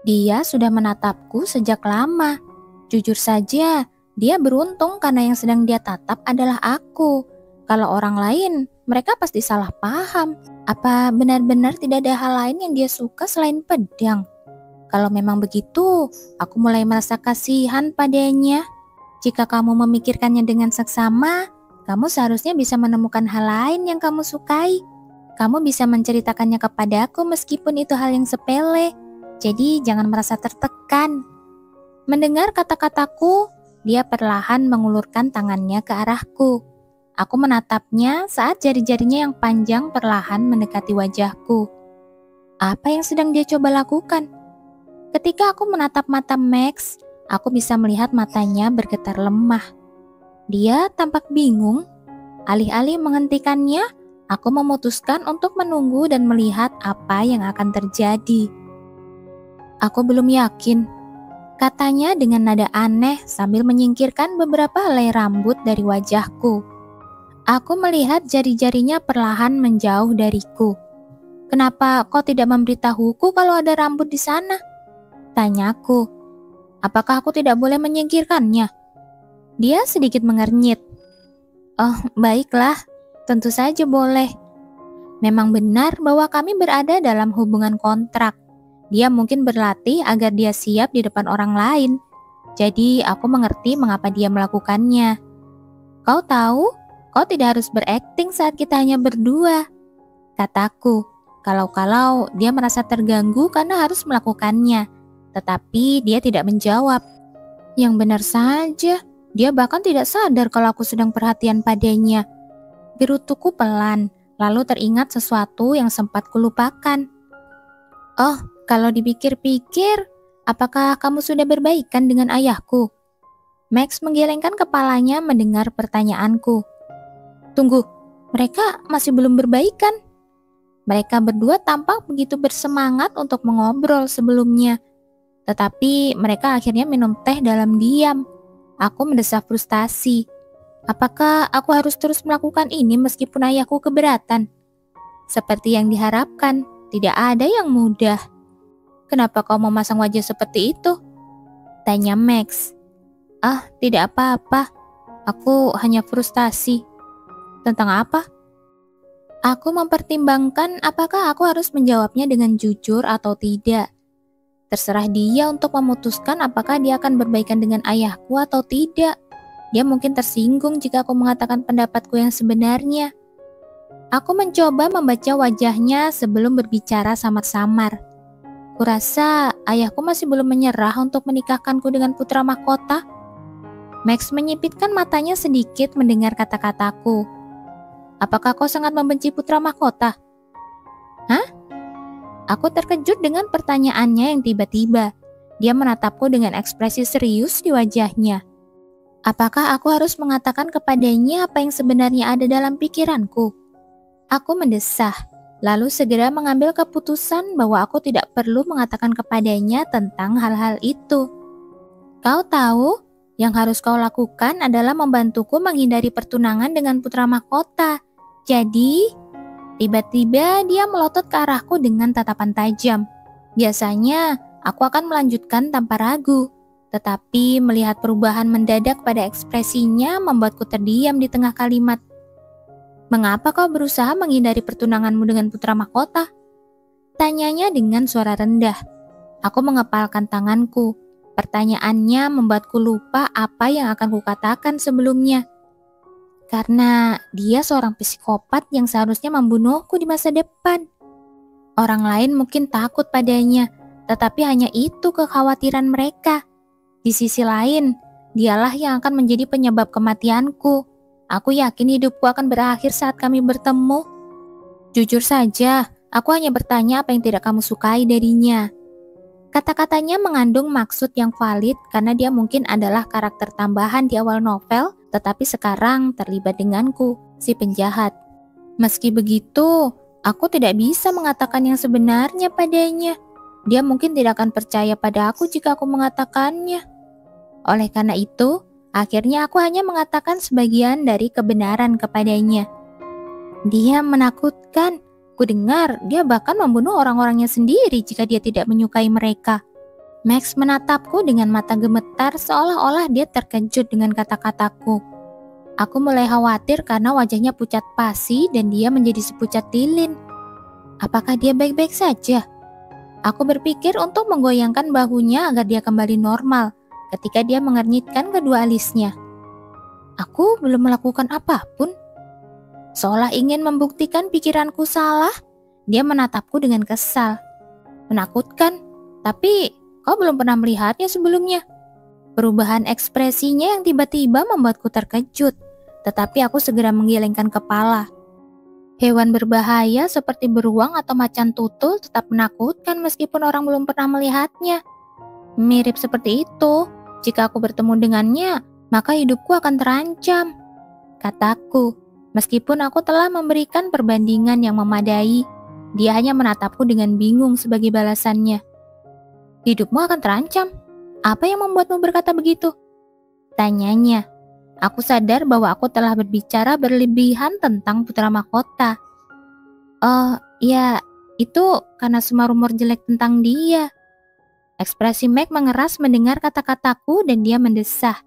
Dia sudah menatapku sejak lama. Jujur saja, dia beruntung karena yang sedang dia tatap adalah aku. Kalau orang lain, mereka pasti salah paham. Apa benar-benar tidak ada hal lain yang dia suka selain pedang? Kalau memang begitu, aku mulai merasa kasihan padanya. Jika kamu memikirkannya dengan seksama, kamu seharusnya bisa menemukan hal lain yang kamu sukai. Kamu bisa menceritakannya kepadaku meskipun itu hal yang sepele. Jadi jangan merasa tertekan. Mendengar kata-kataku, dia perlahan mengulurkan tangannya ke arahku. Aku menatapnya saat jari-jarinya yang panjang perlahan mendekati wajahku. Apa yang sedang dia coba lakukan? Ketika aku menatap mata Max, aku bisa melihat matanya bergetar lemah. Dia tampak bingung. Alih-alih menghentikannya, aku memutuskan untuk menunggu dan melihat apa yang akan terjadi. Aku belum yakin, katanya dengan nada aneh sambil menyingkirkan beberapa helai rambut dari wajahku. Aku melihat jari-jarinya perlahan menjauh dariku. Kenapa kau tidak memberitahuku kalau ada rambut di sana? Tanyaku. Apakah aku tidak boleh menyingkirkannya? Dia sedikit mengernyit. Oh, baiklah, tentu saja boleh. Memang benar bahwa kami berada dalam hubungan kontrak. Dia mungkin berlatih agar dia siap di depan orang lain. Jadi aku mengerti mengapa dia melakukannya. Kau tahu, kau tidak harus berakting saat kita hanya berdua, kataku. Kalau-kalau dia merasa terganggu karena harus melakukannya. Tetapi dia tidak menjawab. Yang benar saja, dia bahkan tidak sadar kalau aku sedang perhatian padanya. Gerutuku pelan, lalu teringat sesuatu yang sempat kulupakan. Oh, kalau dipikir-pikir, apakah kamu sudah berbaikan dengan ayahku? Max menggelengkan kepalanya mendengar pertanyaanku. Tunggu, mereka masih belum berbaikan? Mereka berdua tampak begitu bersemangat untuk mengobrol sebelumnya. Tetapi mereka akhirnya minum teh dalam diam. Aku mendesah frustasi. Apakah aku harus terus melakukan ini meskipun ayahku keberatan? Seperti yang diharapkan, tidak ada yang mudah. Kenapa kau memasang wajah seperti itu? Tanya Max. Ah, tidak apa-apa. Aku hanya frustasi. Tentang apa? Aku mempertimbangkan apakah aku harus menjawabnya dengan jujur atau tidak. Terserah dia untuk memutuskan apakah dia akan berbaikan dengan ayahku atau tidak. Dia mungkin tersinggung jika aku mengatakan pendapatku yang sebenarnya. Aku mencoba membaca wajahnya sebelum berbicara samar-samar. Kurasa ayahku masih belum menyerah untuk menikahkanku dengan putra mahkota. Max menyipitkan matanya sedikit mendengar kata-kataku. Apakah kau sangat membenci putra mahkota? Hah? Aku terkejut dengan pertanyaannya yang tiba-tiba. Dia menatapku dengan ekspresi serius di wajahnya. Apakah aku harus mengatakan kepadanya apa yang sebenarnya ada dalam pikiranku? Aku mendesah. Lalu segera mengambil keputusan bahwa aku tidak perlu mengatakan kepadanya tentang hal-hal itu. Kau tahu, yang harus kau lakukan adalah membantuku menghindari pertunangan dengan putra mahkota. Jadi, tiba-tiba dia melotot ke arahku dengan tatapan tajam. Biasanya, aku akan melanjutkan tanpa ragu. Tetapi melihat perubahan mendadak pada ekspresinya membuatku terdiam di tengah kalimat. Mengapa kau berusaha menghindari pertunanganmu dengan putra mahkota? Tanyanya dengan suara rendah. Aku mengepalkan tanganku. Pertanyaannya membuatku lupa apa yang akan kukatakan sebelumnya. Karena dia seorang psikopat yang seharusnya membunuhku di masa depan. Orang lain mungkin takut padanya, tetapi hanya itu kekhawatiran mereka. Di sisi lain, dialah yang akan menjadi penyebab kematianku. Aku yakin hidupku akan berakhir saat kami bertemu. Jujur saja, aku hanya bertanya apa yang tidak kamu sukai darinya. Kata-katanya mengandung maksud yang valid karena dia mungkin adalah karakter tambahan di awal novel, tetapi sekarang terlibat denganku, si penjahat. Meski begitu, aku tidak bisa mengatakan yang sebenarnya padanya. Dia mungkin tidak akan percaya pada aku jika aku mengatakannya. Oleh karena itu, akhirnya aku hanya mengatakan sebagian dari kebenaran kepadanya. Dia menakutkan. Kudengar dia bahkan membunuh orang-orangnya sendiri jika dia tidak menyukai mereka. Max menatapku dengan mata gemetar seolah-olah dia terkejut dengan kata-kataku. Aku mulai khawatir karena wajahnya pucat pasi dan dia menjadi sepucat lilin. Apakah dia baik-baik saja? Aku berpikir untuk menggoyangkan bahunya agar dia kembali normal ketika dia mengernyitkan kedua alisnya. Aku belum melakukan apapun. Seolah ingin membuktikan pikiranku salah, dia menatapku dengan kesal. Menakutkan, tapi kau belum pernah melihatnya sebelumnya. Perubahan ekspresinya yang tiba-tiba membuatku terkejut, tetapi aku segera menggelengkan kepala. Hewan berbahaya seperti beruang atau macan tutul tetap menakutkan meskipun orang belum pernah melihatnya. Mirip seperti itu, jika aku bertemu dengannya, maka hidupku akan terancam, kataku. Meskipun aku telah memberikan perbandingan yang memadai, dia hanya menatapku dengan bingung sebagai balasannya. Hidupmu akan terancam? Apa yang membuatmu berkata begitu? Tanyanya. Aku sadar bahwa aku telah berbicara berlebihan tentang putra mahkota. Oh, ya, itu karena semua rumor jelek tentang dia. Ekspresi Meg mengeras mendengar kata-kataku dan dia mendesah.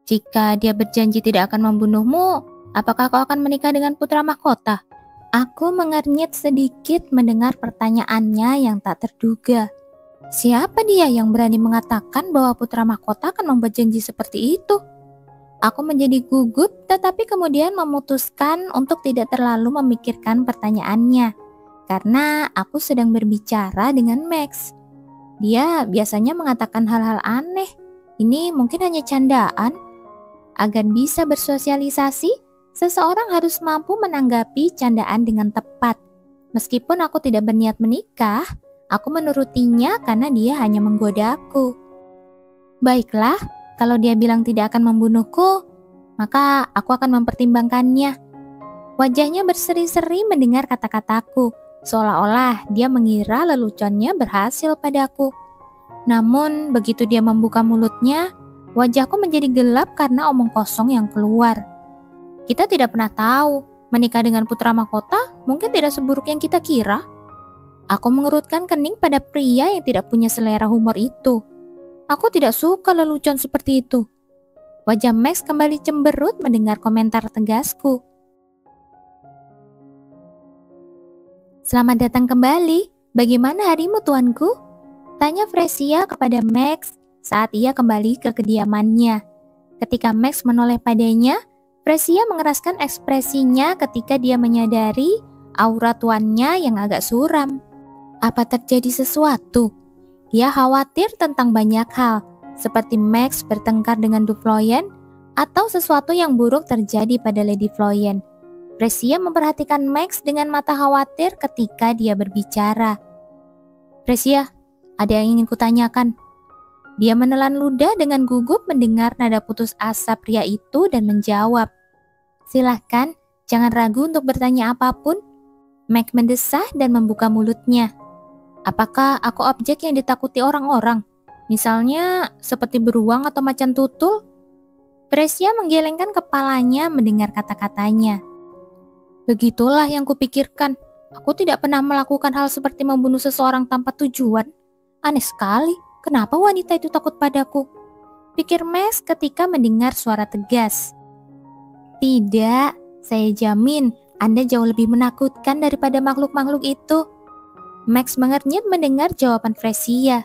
Jika dia berjanji tidak akan membunuhmu, apakah kau akan menikah dengan putra mahkota? Aku mengernyit sedikit mendengar pertanyaannya yang tak terduga. Siapa dia yang berani mengatakan bahwa putra mahkota akan membuat janji seperti itu? Aku menjadi gugup tetapi kemudian memutuskan untuk tidak terlalu memikirkan pertanyaannya. Karena aku sedang berbicara dengan Max. Dia biasanya mengatakan hal-hal aneh. Ini mungkin hanya candaan. Agar bisa bersosialisasi, seseorang harus mampu menanggapi candaan dengan tepat. Meskipun aku tidak berniat menikah, aku menurutinya karena dia hanya menggodaku. Baiklah, kalau dia bilang tidak akan membunuhku, maka aku akan mempertimbangkannya. Wajahnya berseri-seri mendengar kata-kataku, seolah-olah dia mengira leluconnya berhasil padaku. Namun, begitu dia membuka mulutnya, wajahku menjadi gelap karena omong kosong yang keluar. Kita tidak pernah tahu, menikah dengan putra mahkota mungkin tidak seburuk yang kita kira. Aku mengerutkan kening pada pria yang tidak punya selera humor itu. Aku tidak suka lelucon seperti itu. Wajah Max kembali cemberut mendengar komentar tegasku. Selamat datang kembali. Bagaimana harimu, tuanku? Tanya Fresia kepada Max saat ia kembali ke kediamannya. Ketika Max menoleh padanya, Fresia mengeraskan ekspresinya ketika dia menyadari aura tuannya yang agak suram. Apa terjadi sesuatu? Dia khawatir tentang banyak hal, seperti Max bertengkar dengan Dufloyen atau sesuatu yang buruk terjadi pada Lady Floyen. Fresia memperhatikan Max dengan mata khawatir ketika dia berbicara. Fresia, ada yang ingin kutanyakan. Dia menelan ludah dengan gugup mendengar nada putus asa pria itu dan menjawab. Silahkan, jangan ragu untuk bertanya apapun. Max mendesah dan membuka mulutnya. Apakah aku objek yang ditakuti orang-orang? Misalnya seperti beruang atau macan tutul? Fresia menggelengkan kepalanya mendengar kata-katanya. Begitulah yang kupikirkan. Aku tidak pernah melakukan hal seperti membunuh seseorang tanpa tujuan. Aneh sekali, kenapa wanita itu takut padaku? Pikir Max ketika mendengar suara tegas. Tidak, saya jamin Anda jauh lebih menakutkan daripada makhluk-makhluk itu. Max mengernyit mendengar jawaban Fresia.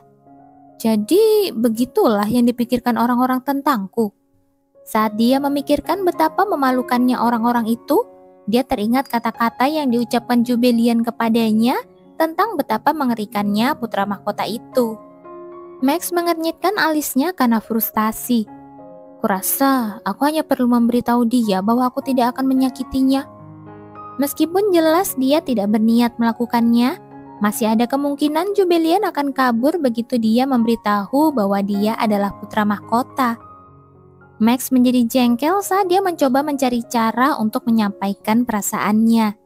Jadi begitulah yang dipikirkan orang-orang tentangku. Saat dia memikirkan betapa memalukannya orang-orang itu, dia teringat kata-kata yang diucapkan Jubelian kepadanya tentang betapa mengerikannya putra mahkota itu. Max mengernyitkan alisnya karena frustasi. Kurasa aku hanya perlu memberitahu dia bahwa aku tidak akan menyakitinya. Meskipun jelas dia tidak berniat melakukannya, masih ada kemungkinan Jubelian akan kabur begitu dia memberitahu bahwa dia adalah putra mahkota. Max menjadi jengkel saat dia mencoba mencari cara untuk menyampaikan perasaannya.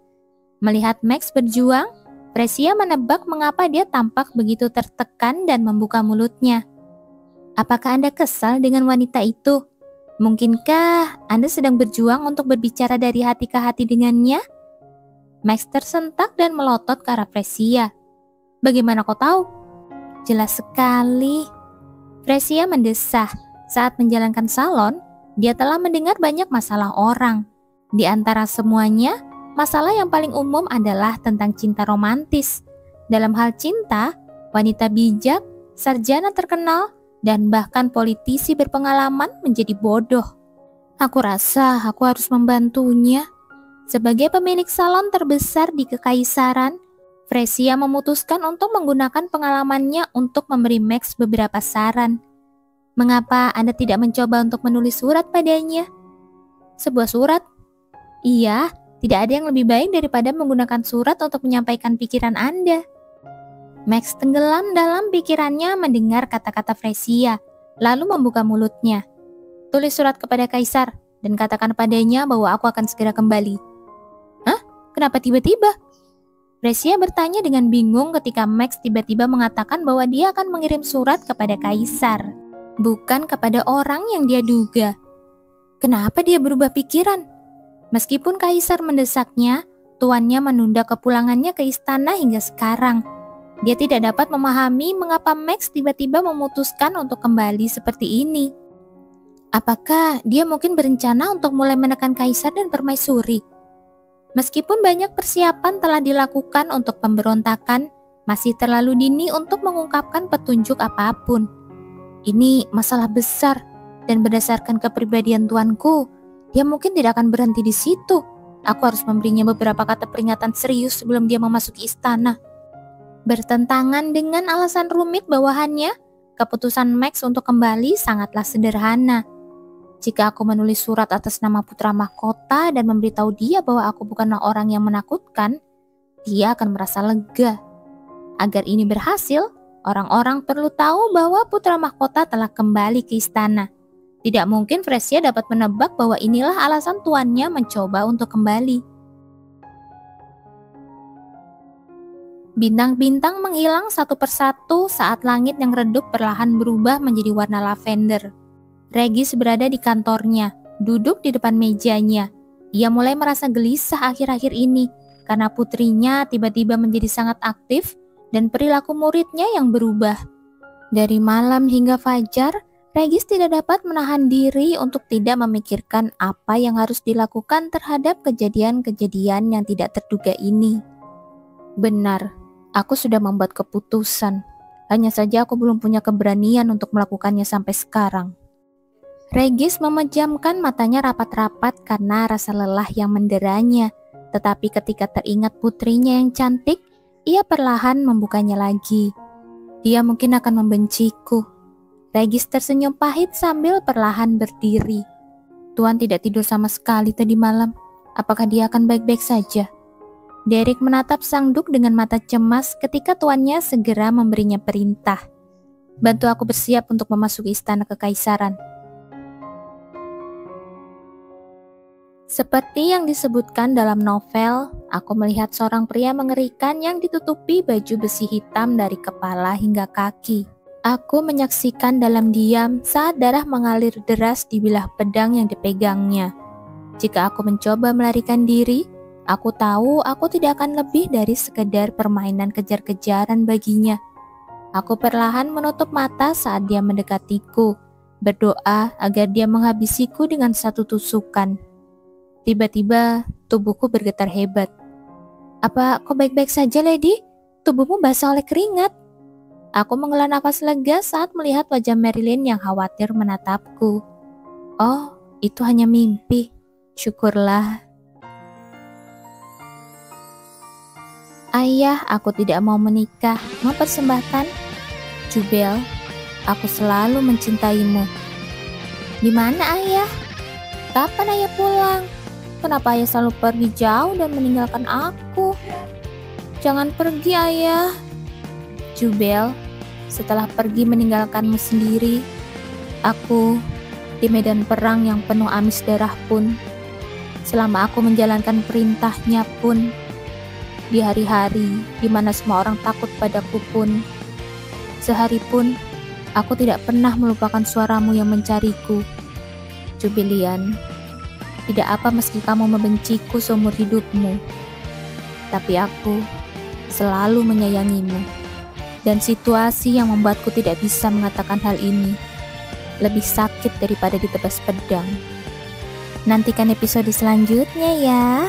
Melihat Max berjuang, Fresia menebak mengapa dia tampak begitu tertekan dan membuka mulutnya. Apakah Anda kesal dengan wanita itu? Mungkinkah Anda sedang berjuang untuk berbicara dari hati ke hati dengannya? Max tersentak dan melotot ke arah Fresia. Bagaimana kau tahu? Jelas sekali. Fresia mendesah. Saat menjalankan salon, dia telah mendengar banyak masalah orang. Di antara semuanya, masalah yang paling umum adalah tentang cinta romantis. Dalam hal cinta, wanita bijak, sarjana terkenal, dan bahkan politisi berpengalaman menjadi bodoh. Aku rasa aku harus membantunya. Sebagai pemilik salon terbesar di Kekaisaran, Fresia memutuskan untuk menggunakan pengalamannya untuk memberi Max beberapa saran. Mengapa Anda tidak mencoba untuk menulis surat padanya? Sebuah surat? Iya, tidak ada yang lebih baik daripada menggunakan surat untuk menyampaikan pikiran Anda. Max tenggelam dalam pikirannya mendengar kata-kata Fresia, lalu membuka mulutnya. Tulis surat kepada Kaisar dan katakan padanya bahwa aku akan segera kembali. Hah? Kenapa tiba-tiba? Fresia bertanya dengan bingung ketika Max tiba-tiba mengatakan bahwa dia akan mengirim surat kepada Kaisar, bukan kepada orang yang dia duga. Kenapa dia berubah pikiran? Meskipun Kaisar mendesaknya, tuannya menunda kepulangannya ke istana hingga sekarang. Dia tidak dapat memahami mengapa Max tiba-tiba memutuskan untuk kembali seperti ini. Apakah dia mungkin berencana untuk mulai menekan Kaisar dan permaisuri? Meskipun banyak persiapan telah dilakukan untuk pemberontakan, masih terlalu dini untuk mengungkapkan petunjuk apapun. Ini masalah besar, dan berdasarkan kepribadian tuanku, dia mungkin tidak akan berhenti di situ. Aku harus memberinya beberapa kata peringatan serius sebelum dia memasuki istana. Bertentangan dengan alasan rumit bawahannya, keputusan Max untuk kembali sangatlah sederhana. Jika aku menulis surat atas nama putra mahkota dan memberitahu dia bahwa aku bukanlah orang yang menakutkan, dia akan merasa lega. Agar ini berhasil, orang-orang perlu tahu bahwa putra mahkota telah kembali ke istana. Tidak mungkin Fresia dapat menebak bahwa inilah alasan tuannya mencoba untuk kembali. Bintang-bintang menghilang satu persatu saat langit yang redup perlahan berubah menjadi warna lavender. Regis berada di kantornya, duduk di depan mejanya. Ia mulai merasa gelisah akhir-akhir ini karena putrinya tiba-tiba menjadi sangat aktif dan perilaku muridnya yang berubah. Dari malam hingga fajar, Regis tidak dapat menahan diri untuk tidak memikirkan apa yang harus dilakukan terhadap kejadian-kejadian yang tidak terduga ini. Benar, aku sudah membuat keputusan. Hanya saja aku belum punya keberanian untuk melakukannya sampai sekarang. Regis memejamkan matanya rapat-rapat karena rasa lelah yang menderanya. Tetapi ketika teringat putrinya yang cantik, ia perlahan membukanya lagi. Dia mungkin akan membenciku. Regis tersenyum pahit sambil perlahan berdiri. Tuan tidak tidur sama sekali tadi malam. Apakah dia akan baik-baik saja? Derek menatap sang duk dengan mata cemas ketika tuannya segera memberinya perintah. Bantu aku bersiap untuk memasuki istana kekaisaran. Seperti yang disebutkan dalam novel, aku melihat seorang pria mengerikan yang ditutupi baju besi hitam dari kepala hingga kaki. Aku menyaksikan dalam diam saat darah mengalir deras di bilah pedang yang dipegangnya. Jika aku mencoba melarikan diri, aku tahu aku tidak akan lebih dari sekedar permainan kejar-kejaran baginya. Aku perlahan menutup mata saat dia mendekatiku, berdoa agar dia menghabisiku dengan satu tusukan. Tiba-tiba tubuhku bergetar hebat. Apa kau baik-baik saja, Lady? Tubuhmu basah oleh keringat. Aku menghela nafas lega saat melihat wajah Marilyn yang khawatir menatapku. Oh, itu hanya mimpi. Syukurlah. Ayah, aku tidak mau menikah, mempersembahkan. Jubel, aku selalu mencintaimu. Di mana ayah? Kapan ayah pulang? Kenapa ayah selalu pergi jauh dan meninggalkan aku? Jangan pergi, ayah. Jubel, setelah pergi meninggalkanmu sendiri, aku di medan perang yang penuh amis darah pun, selama aku menjalankan perintahnya pun, Di hari-hari di mana semua orang takut padaku pun, sehari pun aku tidak pernah melupakan suaramu yang mencariku. Jubilian, tidak apa meski kamu membenciku seumur hidupmu, tapi aku selalu menyayangimu. Dan situasi yang membuatku tidak bisa mengatakan hal ini lebih sakit daripada ditebas pedang. Nantikan episode selanjutnya ya.